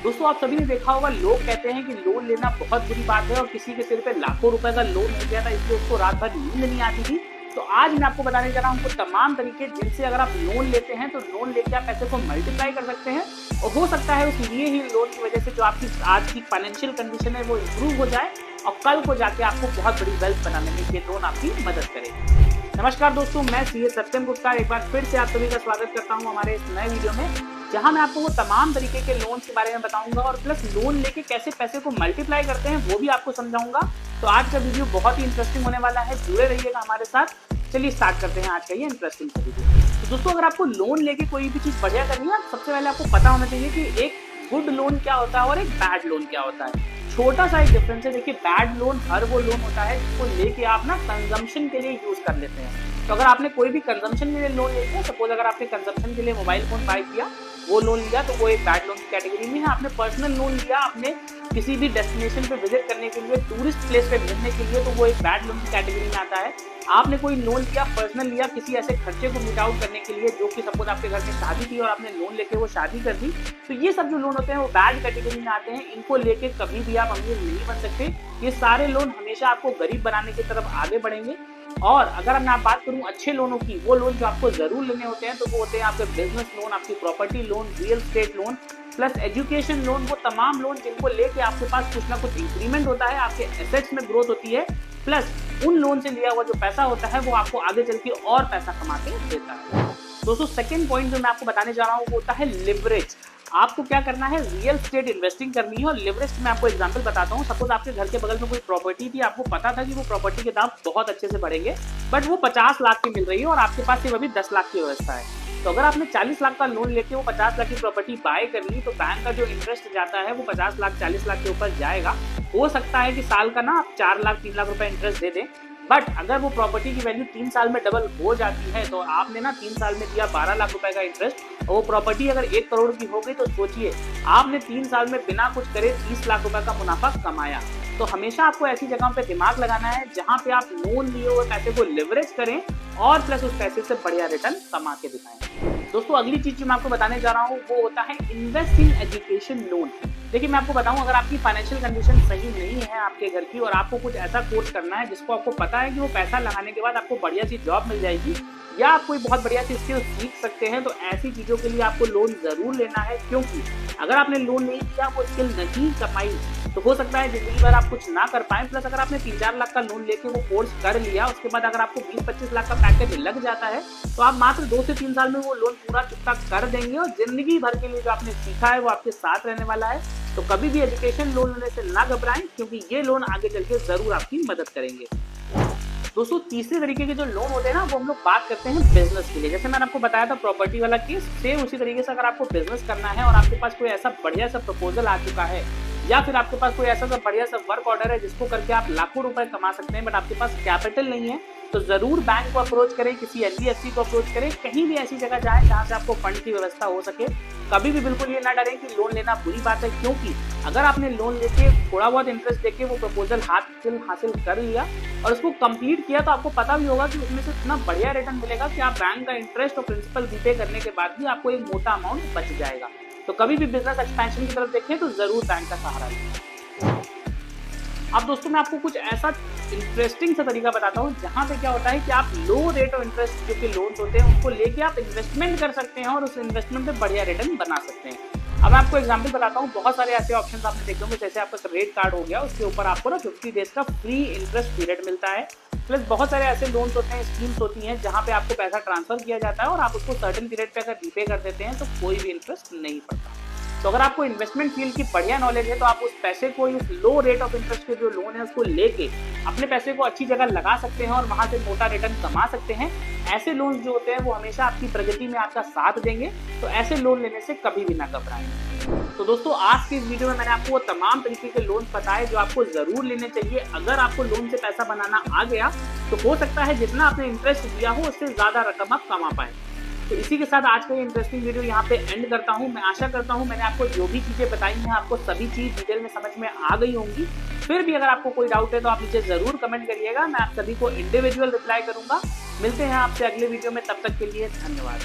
दोस्तों आप सभी ने देखा होगा, लोग कहते हैं कि लोन लेना बहुत बुरी बात है और किसी के सिर पे लाखों रुपए का लोन हो गया था इसलिए उसको रात भर नींद नहीं आती थी। तो आज मैं आपको बताने जा रहा हूँ तमाम तरीके जिनसे अगर आप लोन लेते हैं तो लोन लेके आप पैसे को मल्टीप्लाई कर सकते हैं और हो सकता है उस लिए ही लोन की वजह से जो आपकी आज की फाइनेंशियल कंडीशन है वो इम्प्रूव हो जाए और कल को जाके आपको बहुत बड़ी वेल्थ बनाने में ये लोन आपकी मदद करेगा। नमस्कार दोस्तों, मैं सीए सत्यम गुप्ता एक बार फिर से आप सभी का स्वागत करता हूं हमारे इस नए वीडियो में, जहां मैं आपको वो तमाम तरीके के लोन के बारे में बताऊंगा और प्लस लोन लेके कैसे पैसे को मल्टीप्लाई करते हैं वो भी आपको समझाऊंगा। तो आज का वीडियो बहुत ही इंटरेस्टिंग होने वाला है, जुड़े रहिएगा हमारे साथ। चलिए स्टार्ट करते हैं आज का ये इंटरेस्टिंग वीडियो। तो दोस्तों अगर आपको लोन लेके कोई भी चीज बढ़िया करनी है, सबसे पहले आपको पता होना चाहिए कि एक गुड लोन क्या होता है और एक बैड लोन क्या होता है। छोटा सा एक डिफरेंस है। देखिए, बैड लोन हर वो लोन होता है जिसको लेके आप ना कंजम्पशन के लिए यूज कर लेते हैं। तो अगर आपने कोई भी कंजम्पशन के लिए लोन ले लिया, सपोज अगर आपने कंजम्पशन के लिए मोबाइल फोन बाय किया, वो लोन लिया, तो वो एक बैड लोन की कैटेगरी में है। आपने पर्सनल लोन लिया, आपने किसी भी डेस्टिनेशन पे विजिट करने के लिए, टूरिस्ट प्लेस पे घूमने के लिए, तो वो एक बैड लोन की कैटेगरी में आता है। आपने कोई लोन लिया, पर्सनल लिया किसी ऐसे खर्चे को मीट आउट करने के लिए जो कि सपोज आपके घर में शादी थी और आपने लोन लेके वो शादी कर दी, तो ये सब जो लोन होते हैं वो बैड कैटेगरी में आते हैं। इनको लेके कभी भी आप अमीर नहीं बन सकते। ये सारे लोन हमेशा आपको गरीब बनाने की तरफ आगे बढ़ेंगे। और अगर मैं बात करूं अच्छे लोनों की, वो लोन जो आपको जरूर लेने होते हैं, तो वो होते हैं आपके बिजनेस लोन, आपकी property loan, real estate loan, plus education loan. वो तमाम लोन जिनको लेके आपके पास कुछ ना कुछ इंक्रीमेंट होता है, आपके एसेट्स में ग्रोथ होती है, प्लस उन लोन से लिया हुआ जो पैसा होता है वो आपको आगे चल के और पैसा कमा के देता है। दोस्तों सेकंड पॉइंट जो मैं आपको बताने जा रहा हूँ वो होता है लिवरेज। आपको क्या करना है, रियल एस्टेट इन्वेस्टिंग करनी है। और लिवरेज मैं आपको एग्जांपल बताता हूँ। सपोज आपके घर के बगल में कोई प्रॉपर्टी थी, आपको पता था कि वो प्रॉपर्टी के दाम बहुत अच्छे से बढ़ेंगे, बट वो 50 लाख की मिल रही है और आपके पास सिर्फ अभी 10 लाख की व्यवस्था है। तो अगर आपने 40 लाख का लोन लेके वो 50 लाख की प्रॉपर्टी बाय कर ली, तो बैंक का जो इंटरेस्ट जाता है वो 50 लाख 40 लाख के ऊपर जाएगा। हो सकता है कि साल का ना आप 4 लाख 3 लाख रुपए इंटरेस्ट दे दें, बट अगर वो प्रॉपर्टी की वैल्यू 3 साल में डबल हो जाती है, तो आपने ना 3 साल में दिया 12 लाख रुपए का इंटरेस्ट और वो प्रॉपर्टी अगर 1 करोड़ की हो गई, तो सोचिए आपने 3 साल में बिना कुछ करे 30 लाख रुपए का मुनाफा कमाया। तो हमेशा आपको ऐसी जगहों पे दिमाग लगाना है जहां पे आप लोन लिए हुए पैसे को लिवरेज करें और प्लस उस पैसे से बढ़िया रिटर्न कमा के दिखाएं। दोस्तों अगली चीज जो मैं आपको बताने जा रहा हूँ वो होता है इन्वेस्ट इन एजुकेशन लोन। देखिए मैं आपको बताऊं, अगर आपकी फाइनेंशियल कंडीशन सही नहीं है आपके घर की और आपको कुछ ऐसा कोर्स करना है जिसको आपको पता है कि वो पैसा लगाने के बाद आपको बढ़िया सी जॉब मिल जाएगी या आप कोई बहुत बढ़िया सी स्किल सीख सकते हैं, तो ऐसी चीजों के लिए आपको लोन जरूर लेना है। क्योंकि अगर आपने लोन नहीं लिया, वो स्किल नहीं कमाई, तो हो सकता है जिंदगी भर आप कुछ ना कर पाए। प्लस अगर आपने 3-4 लाख का लोन लेके वो कोर्स कर लिया, उसके बाद अगर आपको 20-25 लाख का पैकेज लग जाता है, तो आप मात्र 2 से 3 साल में वो लोन पूरा चुकता कर देंगे और जिंदगी भर के लिए जो आपने सीखा है वो आपके साथ रहने वाला है। तो कभी भी एजुकेशन लोन लेने से ना घबराएं, क्योंकि ये लोन आगे चल के जरूर आपकी मदद करेंगे। दोस्तों तीसरे तरीके के जो लोन होते हैं ना, वो हम लोग बात करते हैं बिजनेस के लिए। जैसे मैंने आपको बताया था प्रॉपर्टी वाला केस, सेम उसी तरीके से अगर आपको बिजनेस करना है और आपके पास कोई ऐसा बढ़िया सा प्रपोजल आ चुका है या फिर आपके पास कोई ऐसा बढ़िया सा वर्क ऑर्डर है जिसको करके आप लाखों रुपए कमा सकते हैं, बट आपके पास कैपिटल नहीं है, तो जरूर बैंक को अप्रोच करें, किसी एनबीएफसी को अप्रोच करें, कहीं भी ऐसी जगह जाएं जहां से आपको फंड की व्यवस्था हो सके। कभी भी बिल्कुल ये ना डरें कि लोन लेना बुरी बात है, क्योंकि अगर आपने लोन लेके थोड़ा बहुत इंटरेस्ट देके वो प्रपोजल हासिल कर लिया और उसको कंप्लीट किया, तो आपको पता भी होगा कि उसमें से इतना बढ़िया रिटर्न मिलेगा कि आप बैंक का इंटरेस्ट और प्रिंसिपल रीपे करने के बाद भी आपको एक मोटा अमाउंट बच जाएगा। तो कभी भी बिजनेस एक्सपेंशन की तरफ देखें तो जरूर बैंक का सहारा लें। अब दोस्तों मैं आपको कुछ ऐसा इंटरेस्टिंग सा तरीका बताता हूँ जहाँ पे क्या होता है कि आप लो रेट ऑफ इंटरेस्ट जो कि लोन्स होते हैं उनको लेके आप इन्वेस्टमेंट कर सकते हैं और उस इन्वेस्टमेंट पे बढ़िया रिटर्न बना सकते हैं। अब मैं आपको एग्जांपल बताता हूँ। बहुत सारे ऐसे ऑप्शंस आपने देखे होंगे, जैसे आपका क्रेडिट कार्ड हो गया, उसके ऊपर आपको ना 50 डेज का फ्री इंटरेस्ट पीरियड मिलता है। प्लस बहुत सारे ऐसे लोन्स होते हैं, स्कीम्स होती हैं जहाँ पे आपको पैसा ट्रांसफर किया जाता है और आप उसको सर्टेन पीरियड पे अगर रीपे कर देते हैं तो कोई भी इंटरेस्ट नहीं पड़ता। तो अगर आपको इन्वेस्टमेंट फील्ड की बढ़िया नॉलेज है, तो आप उस पैसे को, उस लो रेट ऑफ इंटरेस्ट के जो लोन है उसको लेके अपने पैसे को अच्छी जगह लगा सकते हैं और वहां से मोटा रिटर्न कमा सकते हैं। ऐसे लोन जो होते हैं वो हमेशा आपकी प्रगति में आपका साथ देंगे, तो ऐसे लोन लेने से कभी भी ना घबराएं। तो दोस्तों आज की इस वीडियो में मैंने आपको वो तमाम तरीके के लोन बताए जो आपको जरूर लेने चाहिए। अगर आपको लोन से पैसा बनाना आ गया, तो हो सकता है जितना आपने इंटरेस्ट दिया हो उससे ज्यादा रकम आप कमा पाए। तो इसी के साथ आज का ये इंटरेस्टिंग वीडियो यहाँ पे एंड करता हूँ। मैं आशा करता हूँ मैंने आपको जो भी चीजें बताई हैं आपको सभी चीज डिटेल में समझ में आ गई होंगी। फिर भी अगर आपको कोई डाउट है तो आप नीचे जरूर कमेंट करिएगा, मैं आप सभी को इंडिविजुअल रिप्लाई करूंगा। मिलते हैं आपसे अगले वीडियो में, तब तक के लिए धन्यवाद।